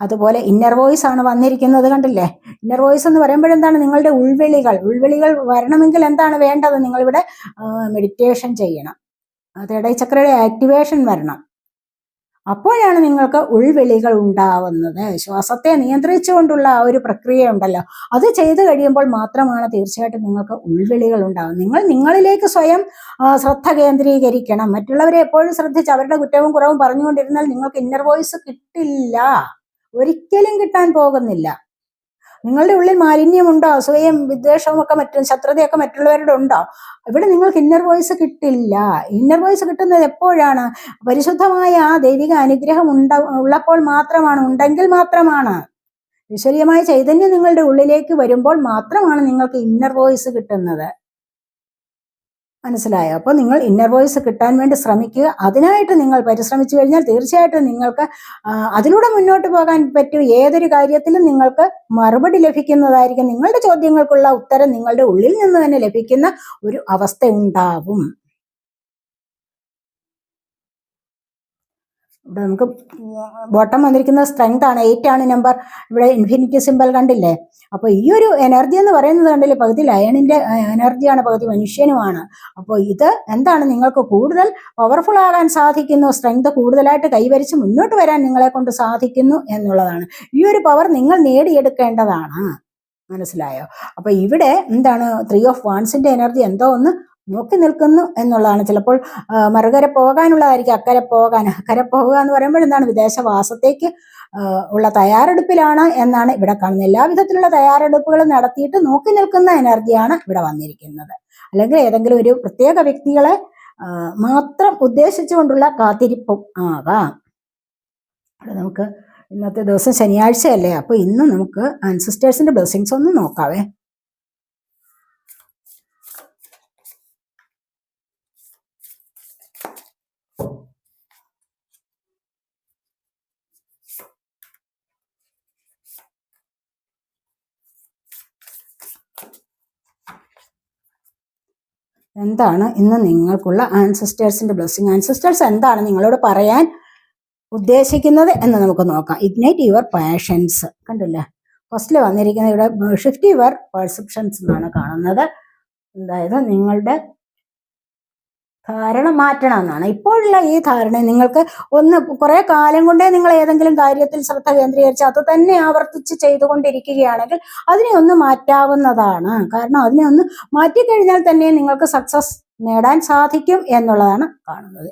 അതുപോലെ ഇന്നർ വോയിസ് ആണ് വന്നിരിക്കുന്നത്. കണ്ടില്ലേ? ഇന്നർ വോയിസ് എന്ന് പറയുമ്പോഴെന്താണ്? നിങ്ങളുടെ ഉൾവിളികൾ വരണമെങ്കിൽ എന്താണ് വേണ്ടത്? നിങ്ങളിവിടെ മെഡിറ്റേഷൻ ചെയ്യണം. ഇടയചക്രയുടെ ആക്ടിവേഷൻ വരണം. അപ്പോഴാണ് നിങ്ങൾക്ക് ഉൾവിളികൾ ഉണ്ടാവുന്നത്. ശ്വാസത്തെ നിയന്ത്രിച്ചുകൊണ്ടുള്ള ആ ഒരു പ്രക്രിയ ഉണ്ടല്ലോ, അത് ചെയ്തു കഴിയുമ്പോൾ മാത്രമാണ് തീർച്ചയായിട്ടും നിങ്ങൾക്ക് ഉൾവിളികൾ ഉണ്ടാവുന്നത്. നിങ്ങൾ നിങ്ങളിലേക്ക് സ്വയം ശ്രദ്ധ കേന്ദ്രീകരിക്കണം. മറ്റുള്ളവരെ എപ്പോഴും ശ്രദ്ധിച്ച് അവരുടെ കുറ്റവും കുറവും പറഞ്ഞുകൊണ്ടിരുന്നാൽ നിങ്ങൾക്ക് ഇന്നർ വോയിസ് കിട്ടില്ല, ഒരിക്കലും കിട്ടാൻ പോകുന്നില്ല. നിങ്ങളുടെ ഉള്ളിൽ മാലിന്യമുണ്ടോ, അസൂയയും വിദ്വേഷവും ഒക്കെ ശത്രുതയൊക്കെ മറ്റുള്ളവരുടെ ഉണ്ടോ, ഇവിടെ നിങ്ങൾക്ക് ഇന്നർ വോയിസ് കിട്ടില്ല. ഇന്നർ വോയിസ് കിട്ടുന്നത് എപ്പോഴാണ്? പരിശുദ്ധമായ ആ ദൈവിക അനുഗ്രഹം ഉള്ളപ്പോൾ മാത്രമാണ്, ഉണ്ടെങ്കിൽ മാത്രമാണ്. ഈശ്വരീയമായ ചൈതന്യം നിങ്ങളുടെ ഉള്ളിലേക്ക് വരുമ്പോൾ മാത്രമാണ് നിങ്ങൾക്ക് ഇന്നർ വോയിസ് കിട്ടുന്നത്. മനസ്സിലായോ? അപ്പോൾ നിങ്ങൾ ഇന്നർ വോയിസ് കിട്ടാൻ വേണ്ടി ശ്രമിക്കുക. അതിനായിട്ട് നിങ്ങൾ പരിശ്രമിച്ചു കഴിഞ്ഞാൽ തീർച്ചയായിട്ടും നിങ്ങൾക്ക് അതിലൂടെ മുന്നോട്ട് പോകാൻ പറ്റും. ഏതൊരു കാര്യത്തിലും നിങ്ങൾക്ക് മറുപടി ലഭിക്കുന്നതായിരിക്കും. നിങ്ങളുടെ ചോദ്യങ്ങൾക്കുള്ള ഉത്തരം നിങ്ങളുടെ ഉള്ളിൽ നിന്ന് തന്നെ ലഭിക്കുന്ന ഒരു അവസ്ഥ ഉണ്ടാവും. ഇവിടെ നമുക്ക് ബോട്ടം വന്നിരിക്കുന്ന സ്ട്രെങ്ത് ആണ്, 8 ആണ് നമ്പർ. ഇവിടെ ഇൻഫിനിറ്റി സിമ്പൽ കണ്ടില്ലേ? അപ്പോൾ ഈ ഒരു എനർജി എന്ന് പറയുന്നത് കണ്ടില്ലേ, പകുതി ലയണിന്റെ എനർജിയാണ്, പകുതി മനുഷ്യനുമാണ്. അപ്പോൾ ഇത് എന്താണ്, നിങ്ങൾക്ക് കൂടുതൽ പവർഫുൾ ആകാൻ സാധിക്കുന്നു, സ്ട്രെങ്ത് കൂടുതലായിട്ട് കൈവരിച്ച് മുന്നോട്ട് വരാൻ നിങ്ങളെ കൊണ്ട് സാധിക്കുന്നു എന്നുള്ളതാണ്. ഈ ഒരു പവർ നിങ്ങൾ നേടിയെടുക്കേണ്ടതാണ്. മനസ്സിലായോ? അപ്പൊ ഇവിടെ എന്താണ്, 3 ഓഫ് വാൻസിന്റെ എനർജി എന്തോ ഒന്ന് നോക്കി നിൽക്കുന്നു എന്നുള്ളതാണ്. ചിലപ്പോൾ മറുകര പോകാനുള്ളതായിരിക്കും, അക്കരെ പോകുക എന്ന് പറയുമ്പോൾ എന്താണ്, വിദേശവാസത്തേക്ക് ഉള്ള തയ്യാറെടുപ്പിലാണ് എന്നാണ് ഇവിടെ കാണുന്നത്. എല്ലാവിധത്തിലുള്ള തയ്യാറെടുപ്പുകളും നടത്തിയിട്ട് നോക്കി നിൽക്കുന്ന എനർജിയാണ് ഇവിടെ വന്നിരിക്കുന്നത്. അല്ലെങ്കിൽ ഏതെങ്കിലും ഒരു പ്രത്യേക വ്യക്തികളെ മാത്രം ഉദ്ദേശിച്ചുകൊണ്ടുള്ള കാത്തിരിപ്പും ആകാം. നമുക്ക് ഇന്നത്തെ ദിവസം ശനിയാഴ്ചയല്ലേ, അപ്പോൾ ഇന്ന് നമുക്ക് ആൻസിസ്റ്റേഴ്സിന്റെ ബ്ലെസ്സിങ്സ് ഒന്ന് നോക്കാവേ. എന്താണ് ഇന്ന് നിങ്ങൾക്കുള്ള ആൻസിസ്റ്റേഴ്സിന്റെ ബ്ലെസ്സിങ്? ആൻസിസ്റ്റേഴ്സ് എന്താണ് നിങ്ങളോട് പറയാൻ ഉദ്ദേശിക്കുന്നത് എന്ന് നമുക്ക് നോക്കാം. Ignite your passions. കണ്ടില്ലേ, ഫസ്റ്റിൽ വന്നിരിക്കുന്നത് ഇവിടെ ഷിഫ്റ്റ് യുവർ പെർസെപ്ഷൻസ് എന്നാണ് കാണുന്നത്. അതായത് നിങ്ങളുടെ ധാരണ മാറ്റണം എന്നാണ്. ഇപ്പോഴുള്ള ഈ ധാരണ നിങ്ങൾക്ക് കുറെ കാലം കൊണ്ടേ നിങ്ങൾ ഏതെങ്കിലും കാര്യത്തിൽ ശ്രദ്ധ കേന്ദ്രീകരിച്ച് അത് തന്നെ ആവർത്തിച്ച് ചെയ്തുകൊണ്ടിരിക്കുകയാണെങ്കിൽ അതിനെ ഒന്ന് മാറ്റാവുന്നതാണ്. കാരണം അതിനെ ഒന്ന് മാറ്റിക്കഴിഞ്ഞാൽ തന്നെ നിങ്ങൾക്ക് സക്സസ് നേടാൻ സാധിക്കും എന്നുള്ളതാണ് കാണുന്നത്.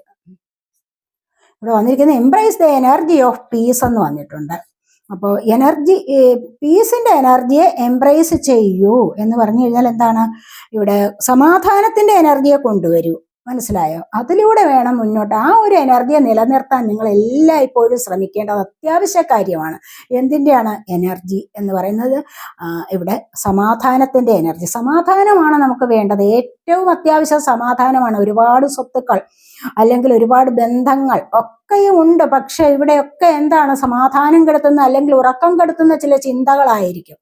ഇവിടെ വന്നിരിക്കുന്നത് embrace the energy of peace എന്ന് വന്നിട്ടുണ്ട്. അപ്പോൾ പീസിന്റെ എനർജിയെ എംബ്രേസ് ചെയ്യൂ എന്ന് പറഞ്ഞു കഴിഞ്ഞാൽ എന്താണ്, ഇവിടെ സമാധാനത്തിന്റെ എനർജിയെ കൊണ്ടുവരൂ. മനസ്സിലായോ? അതിലൂടെ വേണം മുന്നോട്ട്. ആ ഒരു എനർജിയെ നിലനിർത്താൻ നിങ്ങൾ എല്ലായ്പ്പോഴും ശ്രമിക്കേണ്ടത് അത്യാവശ്യ കാര്യമാണ്. എന്തിൻ്റെയാണ് എനർജി എന്ന് പറയുന്നത്? ഇവിടെ സമാധാനത്തിന്റെ എനർജി. സമാധാനമാണ് നമുക്ക് വേണ്ടത്. ഏറ്റവും അത്യാവശ്യം സമാധാനമാണ്. ഒരുപാട് സ്വത്തുക്കൾ അല്ലെങ്കിൽ ഒരുപാട് ബന്ധങ്ങൾ ഒക്കെയും ഉണ്ട്. പക്ഷെ ഇവിടെയൊക്കെ എന്താണ്, സമാധാനം കെടുത്തുന്ന അല്ലെങ്കിൽ ഉറക്കം കെടുത്തുന്ന ചില ചിന്തകളായിരിക്കും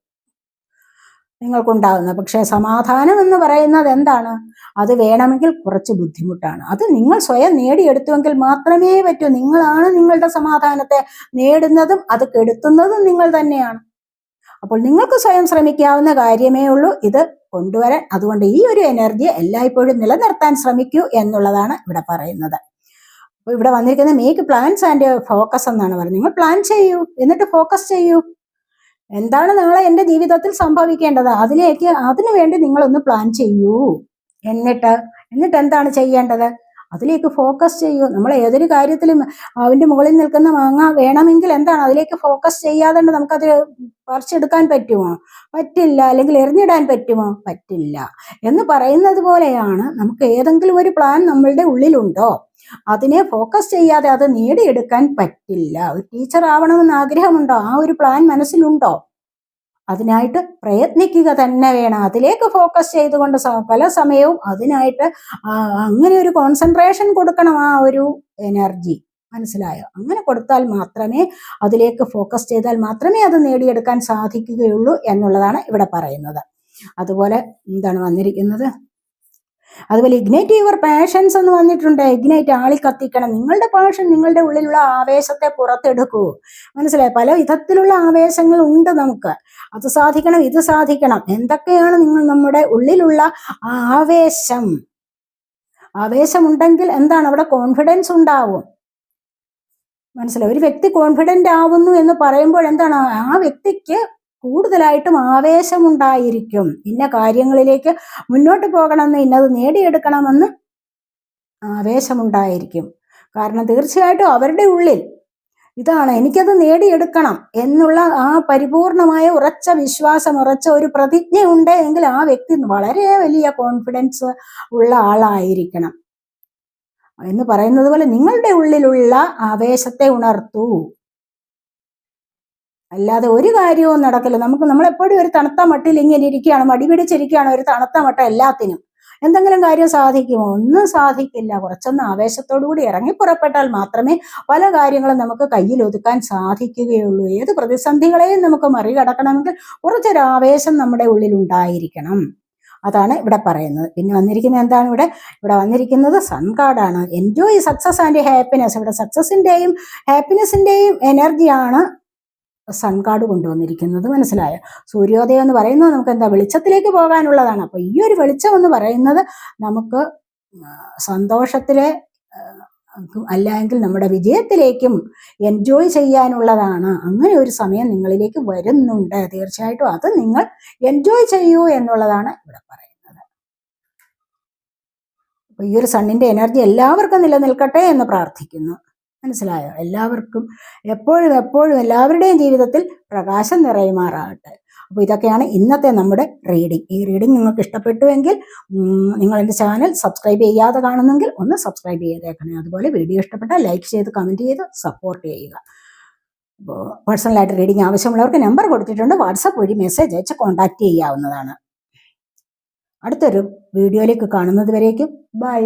നിങ്ങൾക്കുണ്ടാകുന്നത്. പക്ഷെ സമാധാനം എന്ന് പറയുന്നത് എന്താണ്, അത് വേണമെങ്കിൽ കുറച്ച് ബുദ്ധിമുട്ടാണ്. അത് നിങ്ങൾ സ്വയം നേടിയെടുത്തുവെങ്കിൽ മാത്രമേ പറ്റൂ. നിങ്ങളാണ് നിങ്ങളുടെ സമാധാനത്തെ നേടുന്നതും അത് കെടുത്തുന്നതും നിങ്ങൾ തന്നെയാണ്. അപ്പോൾ നിങ്ങൾക്ക് സ്വയം ശ്രമിക്കാവുന്ന കാര്യമേ ഉള്ളൂ ഇത് കൊണ്ടുവരാൻ. അതുകൊണ്ട് ഈ ഒരു എനർജി എല്ലായ്പ്പോഴും നിലനിർത്താൻ ശ്രമിക്കൂ എന്നുള്ളതാണ് ഇവിടെ പറയുന്നത്. അപ്പോൾ ഇവിടെ വന്നിരിക്കുന്നത് മേക്ക് പ്ലാൻസ് ആൻഡ് ഫോക്കസ് എന്നാണ് പറയുന്നത്. നിങ്ങൾ പ്ലാൻ ചെയ്യൂ, എന്നിട്ട് ഫോക്കസ് ചെയ്യൂ. എന്താണ് നാളെ എൻ്റെ ജീവിതത്തിൽ സംഭവിക്കേണ്ടത്, അതിനു വേണ്ടി നിങ്ങളൊന്ന് പ്ലാൻ ചെയ്യൂ. എന്നിട്ട് എന്താണ് ചെയ്യേണ്ടത്, അതിലേക്ക് ഫോക്കസ് ചെയ്യൂ. നമ്മൾ ഏതൊരു കാര്യത്തിലും അതിൻ്റെ മുകളിൽ നിൽക്കുന്ന മാങ്ങ വേണമെങ്കിൽ എന്താണ്, അതിലേക്ക് ഫോക്കസ് ചെയ്യാതെ നമുക്കത് പറിച്ചെടുക്കാൻ പറ്റുമോ? പറ്റില്ല. അല്ലെങ്കിൽ എറിഞ്ഞിടാൻ പറ്റുമോ? പറ്റില്ല. എന്ന് പറയുന്നത് പോലെയാണ്, നമുക്ക് ഏതെങ്കിലും ഒരു പ്ലാൻ നമ്മളുടെ ഉള്ളിലുണ്ടോ, അതിനെ ഫോക്കസ് ചെയ്യാതെ അത് നേടിയെടുക്കാൻ പറ്റില്ല. ഒരു ടീച്ചർ ആവണമെന്ന് ആഗ്രഹമുണ്ടോ? ആ ഒരു പ്ലാൻ മനസ്സിലുണ്ടോ? അതിനായിട്ട് പ്രയത്നിക്കുക തന്നെ വേണം. അതിലേക്ക് ഫോക്കസ് ചെയ്തുകൊണ്ട് പല സമയവും അതിനായിട്ട് അങ്ങനെ ഒരു കോൺസെൻട്രേഷൻ കൊടുക്കണം. ആ ഒരു എനർജി, മനസ്സിലായോ? അങ്ങനെ കൊടുത്താൽ മാത്രമേ, അതിലേക്ക് ഫോക്കസ് ചെയ്താൽ മാത്രമേ അത് നേടിയെടുക്കാൻ സാധിക്കുകയുള്ളൂ എന്നുള്ളതാണ് ഇവിടെ പറയുന്നത്. അതുപോലെ എന്താണ് വന്നിരിക്കുന്നത്, അതുപോലെ ഇഗ്നൈറ്റ് യുവർ പാഷൻസ് എന്ന് വന്നിട്ടുണ്ട്. ഇഗ്നൈറ്റ്, ആളി കത്തിക്കണം. നിങ്ങളുടെ പാഷൻ, നിങ്ങളുടെ ഉള്ളിലുള്ള ആവേശത്തെ പുറത്തെടുക്കൂ. മനസ്സിലായി? പല വിധത്തിലുള്ള ആവേശങ്ങൾ ഉണ്ട് നമുക്ക്. അത് സാധിക്കണം, ഇത് സാധിക്കണം. എന്തൊക്കെയാണ് നമ്മുടെ ഉള്ളിലുള്ള ആവേശമുണ്ടെങ്കിൽ എന്താണ്, അവിടെ കോൺഫിഡൻസ് ഉണ്ടാവും. മനസ്സിലായി? ഒരു വ്യക്തി കോൺഫിഡന്റ് ആവുന്നു എന്ന് പറയുമ്പോൾ എന്താണ്, ആ വ്യക്തിക്ക് കൂടുതലായിട്ടും ആവേശമുണ്ടായിരിക്കും. ഇന്ന കാര്യങ്ങളിലേക്ക് മുന്നോട്ട് പോകണമെന്ന്, ഇന്നത് നേടിയെടുക്കണമെന്ന് ആവേശമുണ്ടായിരിക്കും. കാരണം തീർച്ചയായിട്ടും അവരുടെ ഉള്ളിൽ ഇതാണ്, എനിക്കത് നേടിയെടുക്കണം എന്നുള്ള ആ പരിപൂർണമായ ഉറച്ച വിശ്വാസം, ഉറച്ച ഒരു പ്രതിജ്ഞ ഉണ്ട് എങ്കിൽ ആ വ്യക്തി വളരെ വലിയ കോൺഫിഡൻസ് ഉള്ള ആളായിരിക്കണം. എന്ന് പറയുന്നത് പോലെ നിങ്ങളുടെ ഉള്ളിലുള്ള ആവേശത്തെ ഉണർത്തൂ. അല്ലാതെ ഒരു കാര്യവും നടക്കില്ല. നമ്മളെപ്പോഴും ഒരു തണുത്ത മട്ടിൽ ഇങ്ങനെ ഇരിക്കുകയാണ്, മടി പിടിച്ചിരിക്കുകയാണ്, ഒരു തണുത്ത മട്ട എല്ലാത്തിനും. എന്തെങ്കിലും കാര്യം സാധിക്കുമോ? ഒന്നും സാധിക്കില്ല. കുറച്ചൊന്ന് ആവേശത്തോടു കൂടി ഇറങ്ങി പുറപ്പെട്ടാൽ മാത്രമേ പല കാര്യങ്ങളും നമുക്ക് കയ്യിൽ ഒതുക്കാൻ സാധിക്കുകയുള്ളൂ. ഏത് പ്രതിസന്ധികളെയും നമുക്ക് മറികടക്കണമെങ്കിൽ കുറച്ചൊരു ആവേശം നമ്മുടെ ഉള്ളിൽ ഉണ്ടായിരിക്കണം. അതാണ് ഇവിടെ പറയുന്നത്. പിന്നെ വന്നിരിക്കുന്നത് എന്താണ്? ഇവിടെ വന്നിരിക്കുന്നത് സൺ കാർഡാണ്. Enjoy success and happiness. ഇവിടെ സക്സസിന്റെയും ഹാപ്പിനെസിന്റെയും എനർജിയാണ് സൺ കാർഡ് കൊണ്ടുവന്നിരിക്കുന്നത്. മനസ്സിലായോ? സൂര്യോദയം എന്ന് പറയുന്നത് നമുക്ക് എന്താ, വെളിച്ചത്തിലേക്ക് പോകാനുള്ളതാണ്. അപ്പൊ ഈ ഒരു വെളിച്ചം എന്ന് പറയുന്നത് നമുക്ക് സന്തോഷത്തിലെ അല്ലെങ്കിൽ നമ്മുടെ വിജയത്തിലേക്കും എൻജോയ് ചെയ്യാനുള്ളതാണ്. അങ്ങനെ ഒരു സമയം നിങ്ങളിലേക്ക് വരുന്നുണ്ട്. തീർച്ചയായിട്ടും അത് നിങ്ങൾ എൻജോയ് ചെയ്യൂ എന്നുള്ളതാണ് ഇവിടെ പറയുന്നത്. അപ്പൊ ഈ ഒരു സണ്ണിന്റെ എനർജി എല്ലാവർക്കും നിലനിൽക്കട്ടെ എന്ന് പ്രാർത്ഥിക്കുന്നു. മനസ്സിലായോ? എല്ലാവർക്കും എപ്പോഴും എപ്പോഴും എല്ലാവരുടെയും ജീവിതത്തിൽ പ്രകാശം നിറയുമാറാകട്ടെ. അപ്പോൾ ഇതൊക്കെയാണ് ഇന്നത്തെ നമ്മുടെ റീഡിംഗ്. ഈ റീഡിംഗ് നിങ്ങൾക്ക് ഇഷ്ടപ്പെട്ടുവെങ്കിൽ നിങ്ങൾ എൻ്റെ ചാനൽ സബ്സ്ക്രൈബ് ചെയ്യാതെ കാണുന്നെങ്കിൽ ഒന്ന് സബ്സ്ക്രൈബ് ചെയ്തേക്കണേ. അതുപോലെ വീഡിയോ ഇഷ്ടപ്പെട്ടാൽ ലൈക്ക് ചെയ്ത് കമൻറ്റ് ചെയ്ത് സപ്പോർട്ട് ചെയ്യുക. അപ്പോൾ പേഴ്സണലായിട്ട് റീഡിംഗ് ആവശ്യമുള്ളവർക്ക് നമ്പർ കൊടുത്തിട്ടുണ്ട്. വാട്സപ്പ് വഴി മെസ്സേജ് അയച്ച് കോൺടാക്റ്റ് ചെയ്യാവുന്നതാണ്. അടുത്തൊരു വീഡിയോയിലേക്ക് കാണുന്നത് വരേക്കും ബൈ.